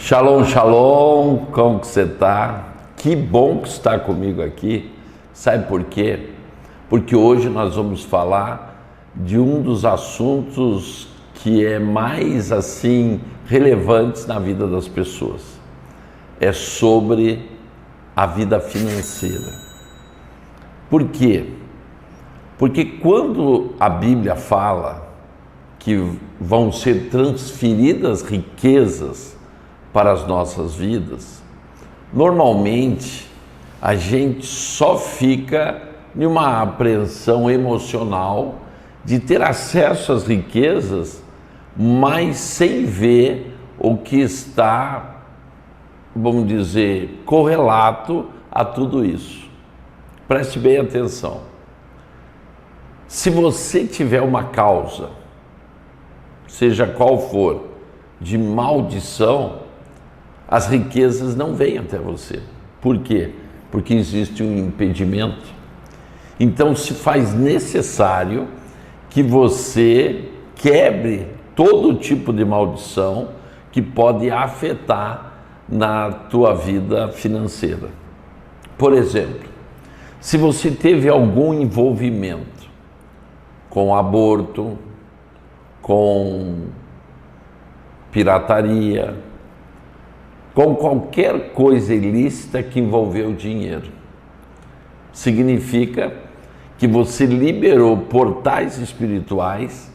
Shalom, shalom, como que você está? Que bom que está comigo aqui. Sabe por quê? Porque hoje nós vamos falar de um dos assuntos que é mais assim relevantes na vida das pessoas. É sobre a vida financeira. Por quê? Porque quando a Bíblia fala que vão ser transferidas riquezas para as nossas vidas, normalmente a gente só fica em uma apreensão emocional de ter acesso às riquezas, mas sem ver o que está, vamos dizer, correlato a tudo isso. Preste bem atenção. Se você tiver uma causa, seja qual for, de maldição, as riquezas não vêm até você. Por quê? Porque existe um impedimento. Então se faz necessário que você quebre todo tipo de maldição que pode afetar na tua vida financeira. Por exemplo, se você teve algum envolvimento com aborto, com pirataria, com qualquer coisa ilícita que envolveu dinheiro, significa que você liberou portais espirituais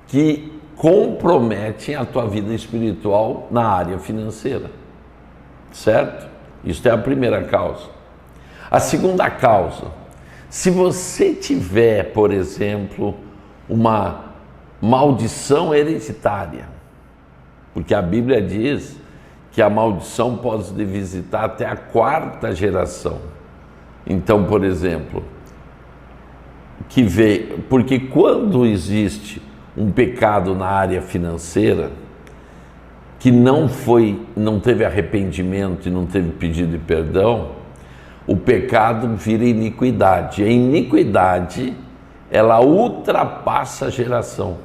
que comprometem a tua vida espiritual na área financeira, certo? Isso é a primeira causa. A segunda causa, se você tiver, por exemplo, uma maldição hereditária, porque a Bíblia diz que a maldição pode visitar até a 4ª geração. Então, por exemplo, porque quando existe um pecado na área financeira que não teve arrependimento e não teve pedido de perdão, o pecado vira iniquidade. A iniquidade, ela ultrapassa a geração,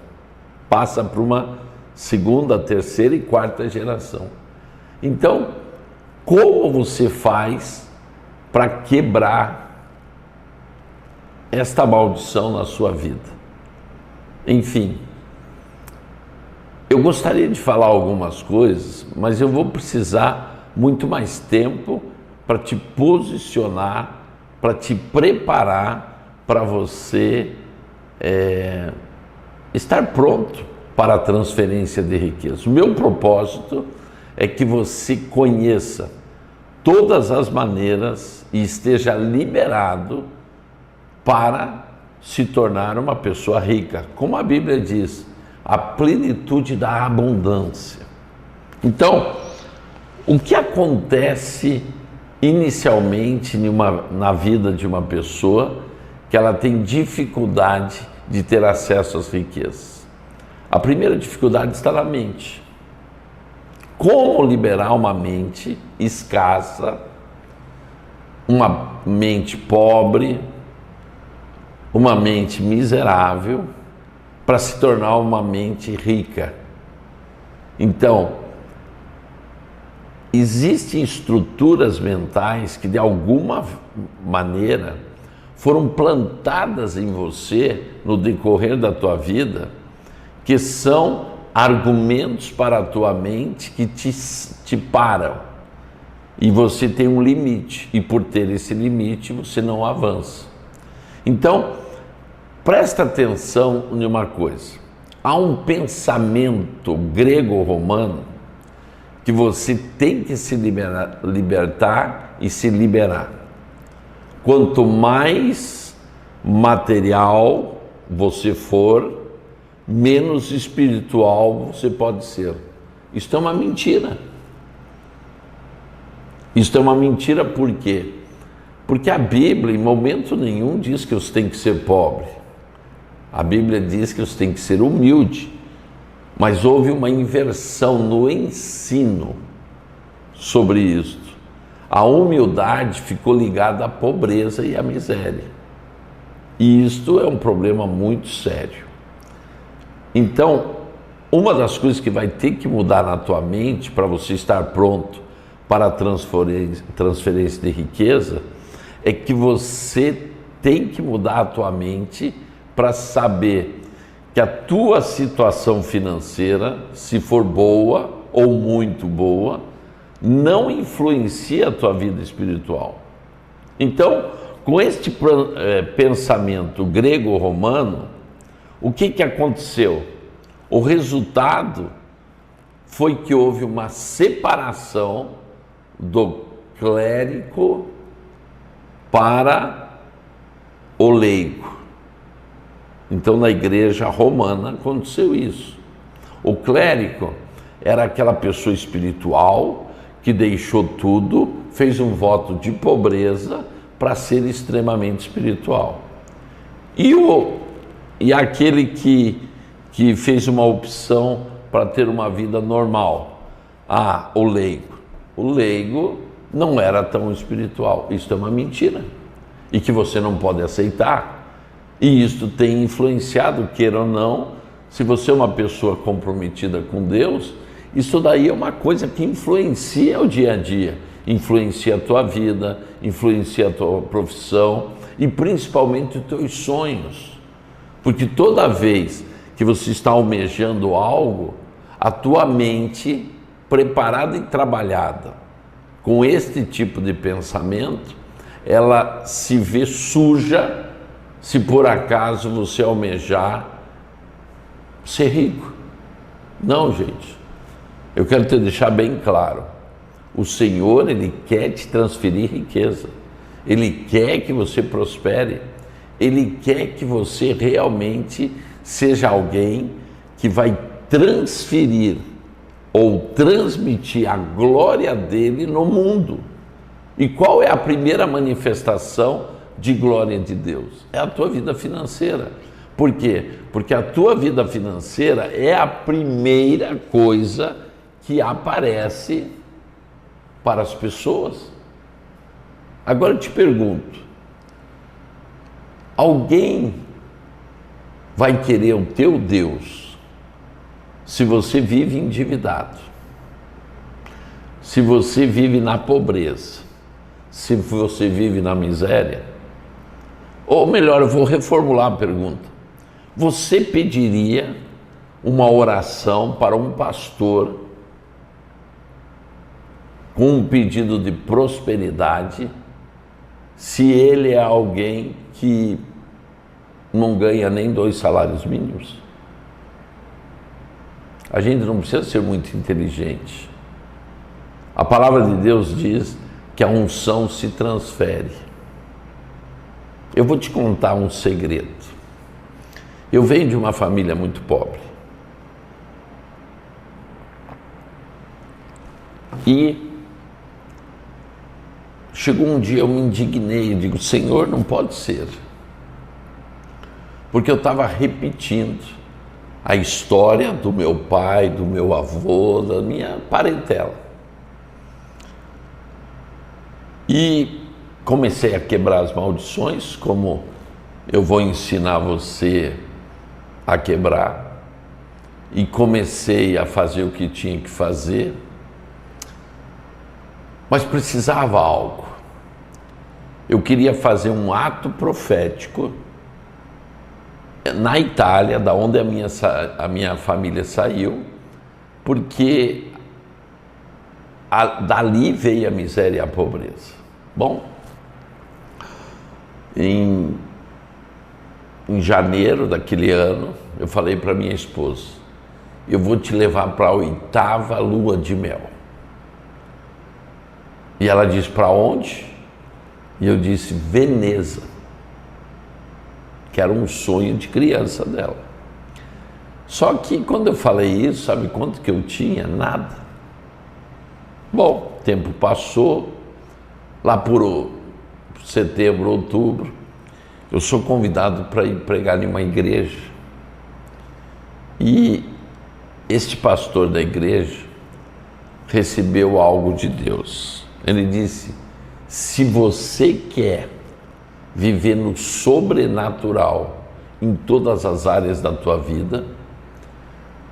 passa para uma 2ª, 3ª e 4ª geração. Então, como você faz para quebrar esta maldição na sua vida? Enfim, eu gostaria de falar algumas coisas, mas eu vou precisar muito mais tempo para te posicionar, para te preparar para você estar pronto para a transferência de riqueza. O meu propósito é que você conheça todas as maneiras e esteja liberado para se tornar uma pessoa rica. Como a Bíblia diz, a plenitude da abundância. Então, o que acontece inicialmente na vida de uma pessoa que ela tem dificuldade de ter acesso às riquezas? A primeira dificuldade está na mente. Como liberar uma mente escassa, uma mente pobre, uma mente miserável, para se tornar uma mente rica? Então, existem estruturas mentais que de alguma maneira foram plantadas em você no decorrer da tua vida, que são argumentos para a tua mente que te param. E você tem um limite, e por ter esse limite você não avança. Então, presta atenção em uma coisa. Há um pensamento grego-romano que você tem que se libertar e se liberar. Quanto mais material você for, menos espiritual você pode ser. Isto é uma mentira. Isto é uma mentira por quê? Porque a Bíblia em momento nenhum diz que você tem que ser pobre. A Bíblia diz que você tem que ser humilde. Mas houve uma inversão no ensino sobre isto. A humildade ficou ligada à pobreza e à miséria. E isto é um problema muito sério. Então, uma das coisas que vai ter que mudar na tua mente para você estar pronto para a transferência de riqueza é que você tem que mudar a tua mente para saber que a tua situação financeira, se for boa ou muito boa, não influencia a tua vida espiritual. Então, com este pensamento grego-romano, o que aconteceu? O resultado foi que houve uma separação do clérigo para o leigo. Então, na igreja romana aconteceu isso. O clérigo era aquela pessoa espiritual que deixou tudo, fez um voto de pobreza para ser extremamente espiritual. E aquele que fez uma opção para ter uma vida normal? O leigo. O leigo não era tão espiritual. Isso é uma mentira. E que você não pode aceitar. E isso tem influenciado, queira ou não, se você é uma pessoa comprometida com Deus, isso daí é uma coisa que influencia o dia a dia, influencia a tua vida, influencia a tua profissão e principalmente os teus sonhos. Porque toda vez que você está almejando algo, a tua mente, preparada e trabalhada com este tipo de pensamento, ela se vê suja se por acaso você almejar ser rico. Não, gente. Eu quero te deixar bem claro. O Senhor, Ele quer te transferir riqueza. Ele quer que você prospere. Ele quer que você realmente seja alguém que vai transferir ou transmitir a glória dele no mundo. E qual é a primeira manifestação de glória de Deus? É a tua vida financeira. Por quê? Porque a tua vida financeira é a primeira coisa que aparece para as pessoas. Agora eu te pergunto, alguém vai querer o teu Deus se você vive endividado, se você vive na pobreza, se você vive na miséria? Ou melhor, eu vou reformular a pergunta. Você pediria uma oração para um pastor com um pedido de prosperidade se ele é alguém que não ganha nem 2 salários mínimos? A gente não precisa ser muito inteligente. A palavra de Deus diz que a unção se transfere. Eu vou te contar um segredo. Eu venho de uma família muito pobre. E chegou um dia, eu me indignei e digo, Senhor, não pode ser. Porque eu estava repetindo a história do meu pai, do meu avô, da minha parentela. E comecei a quebrar as maldições, como eu vou ensinar você a quebrar. E comecei a fazer o que tinha que fazer. Mas precisava algo. Eu queria fazer um ato profético na Itália, da onde a minha família saiu, porque dali veio a miséria e a pobreza. Bom, em janeiro daquele ano, eu falei para minha esposa, eu vou te levar para a 8ª lua de mel. E ela disse, para onde? E eu disse, Veneza, que era um sonho de criança dela. Só que quando eu falei isso, sabe quanto que eu tinha? Nada. Bom, o tempo passou, lá por setembro, outubro, eu sou convidado para ir pregar em uma igreja. E este pastor da igreja recebeu algo de Deus. Ele disse, se você quer viver no sobrenatural em todas as áreas da tua vida,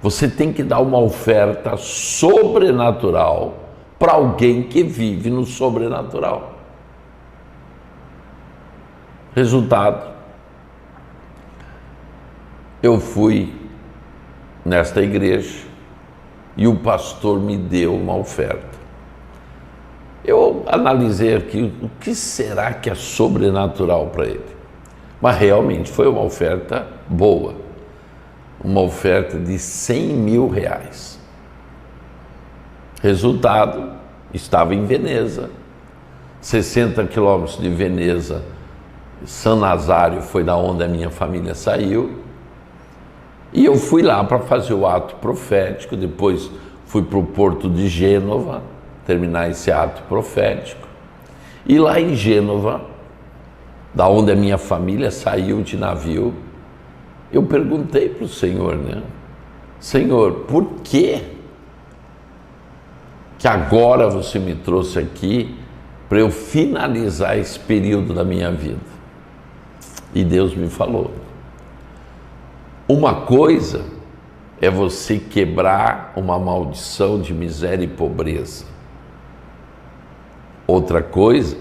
Você tem que dar uma oferta sobrenatural para alguém que vive no sobrenatural. Resultado, eu fui nesta igreja e o pastor me deu uma oferta. Eu analisei aqui o que será que é sobrenatural para ele. Mas realmente foi uma oferta boa. Uma oferta de 100 mil reais. Resultado, estava em Veneza. 60 quilômetros de Veneza, San Nazário foi da onde a minha família saiu. E eu fui lá para fazer o ato profético, depois fui para o porto de Gênova, terminar esse ato profético. E lá em Gênova, da onde a minha família saiu de navio, eu perguntei para o Senhor, né? Senhor, por que agora você me trouxe aqui para eu finalizar esse período da minha vida? E Deus me falou: uma coisa é você quebrar uma maldição de miséria e pobreza. Outra coisa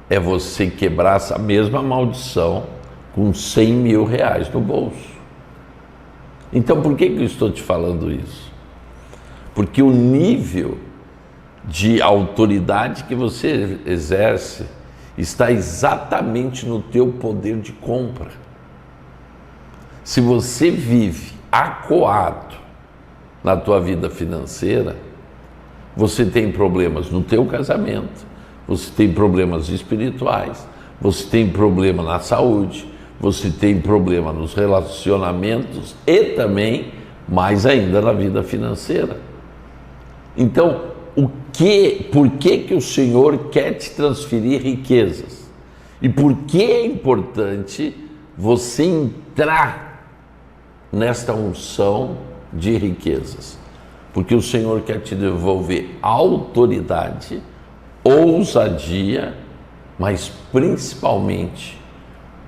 é você quebrar essa mesma maldição com 100 mil reais no bolso. Então, por que eu estou te falando isso? Porque o nível de autoridade que você exerce está exatamente no teu poder de compra. Se você vive acuado na tua vida financeira, você tem problemas no teu casamento, você tem problemas espirituais, você tem problema na saúde, você tem problema nos relacionamentos e também, mais ainda, na vida financeira. Então, por que o Senhor quer te transferir riquezas? E por que é importante você entrar nesta unção de riquezas? Porque o Senhor quer te devolver autoridade, ousadia, mas principalmente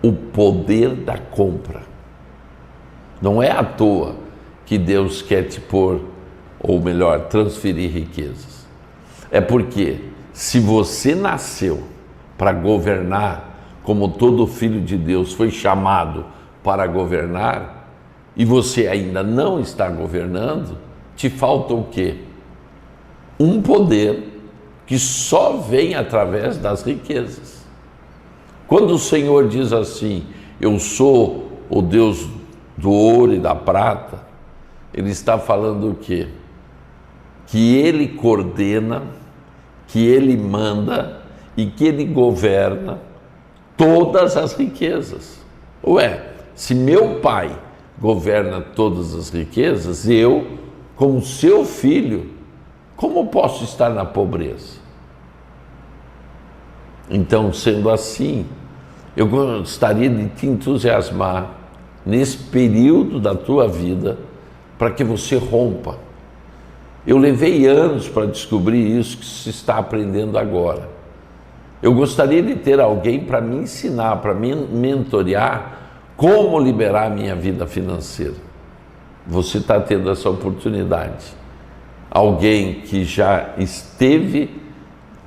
o poder da compra. Não é à toa que Deus quer te pôr, ou melhor, transferir riquezas. É porque se você nasceu para governar, como todo filho de Deus foi chamado para governar, e você ainda não está governando, te falta o quê? Um poder que só vem através das riquezas. Quando o Senhor diz assim: eu sou o Deus do ouro e da prata, Ele está falando o quê? Que Ele coordena, que Ele manda e que Ele governa todas as riquezas. Ué, se meu Pai governa todas as riquezas, eu, como seu filho, como posso estar na pobreza? Então, sendo assim, eu gostaria de te entusiasmar nesse período da tua vida para que você rompa. Eu levei anos para descobrir isso que se está aprendendo agora. Eu gostaria de ter alguém para me ensinar, para me mentorear como liberar a minha vida financeira. Você está tendo essa oportunidade. Alguém que já esteve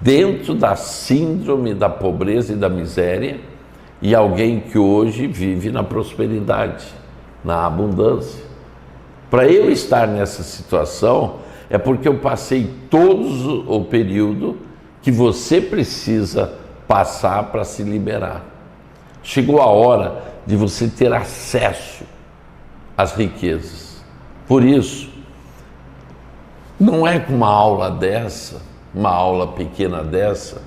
dentro da síndrome da pobreza e da miséria e alguém que hoje vive na prosperidade, na abundância. Para eu estar nessa situação é porque eu passei todo o período que você precisa passar para se liberar. Chegou a hora de você ter acesso às riquezas. Por isso, não é com uma aula dessa, uma aula pequena dessa,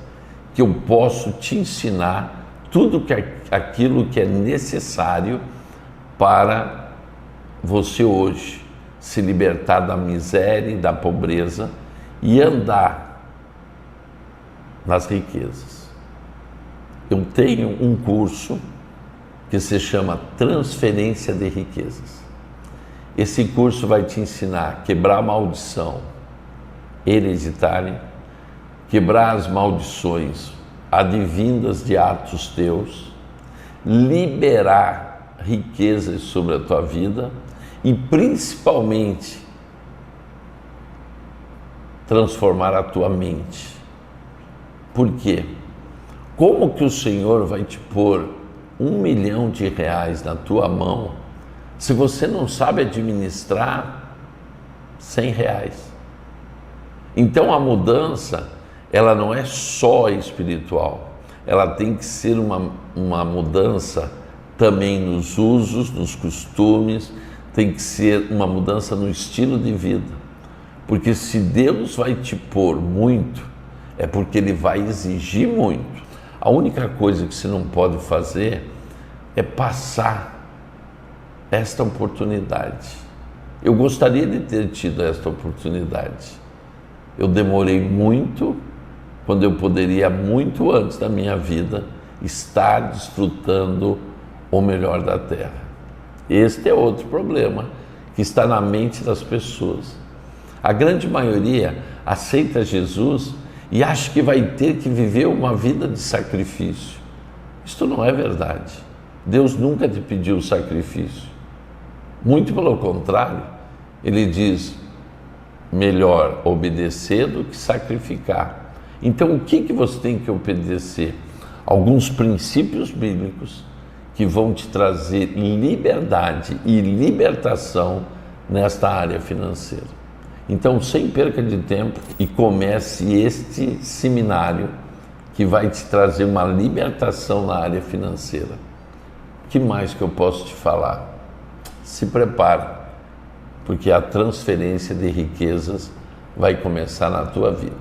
que eu posso te ensinar tudo aquilo que é necessário para você hoje se libertar da miséria e da pobreza e andar nas riquezas. Eu tenho um curso que se chama Transferência de Riquezas. Esse curso vai te ensinar a quebrar a maldição hereditária, quebrar as maldições advindas de atos teus, liberar riquezas sobre a tua vida e principalmente transformar a tua mente. Por quê? Como que o Senhor vai te pôr R$ 1 milhão na tua mão se você não sabe administrar R$ 100? Então a mudança, ela não é só espiritual, ela tem que ser uma mudança também nos usos, nos costumes, tem que ser uma mudança no estilo de vida. Porque se Deus vai te pôr muito, é porque Ele vai exigir muito. A única coisa que você não pode fazer é passar esta oportunidade. Eu gostaria de ter tido esta oportunidade. Eu demorei muito, quando eu poderia, muito antes da minha vida, estar desfrutando o melhor da terra. Este é outro problema que está na mente das pessoas. A grande maioria aceita Jesus e acha que vai ter que viver uma vida de sacrifício. Isto não é verdade. Deus nunca te pediu sacrifício. Muito pelo contrário, Ele diz: melhor obedecer do que sacrificar. Então, o que você tem que obedecer? Alguns princípios bíblicos que vão te trazer liberdade e libertação nesta área financeira. Então, sem perca de tempo, e comece este seminário que vai te trazer uma libertação na área financeira. O que mais que eu posso te falar? Se prepare, porque a transferência de riquezas vai começar na tua vida.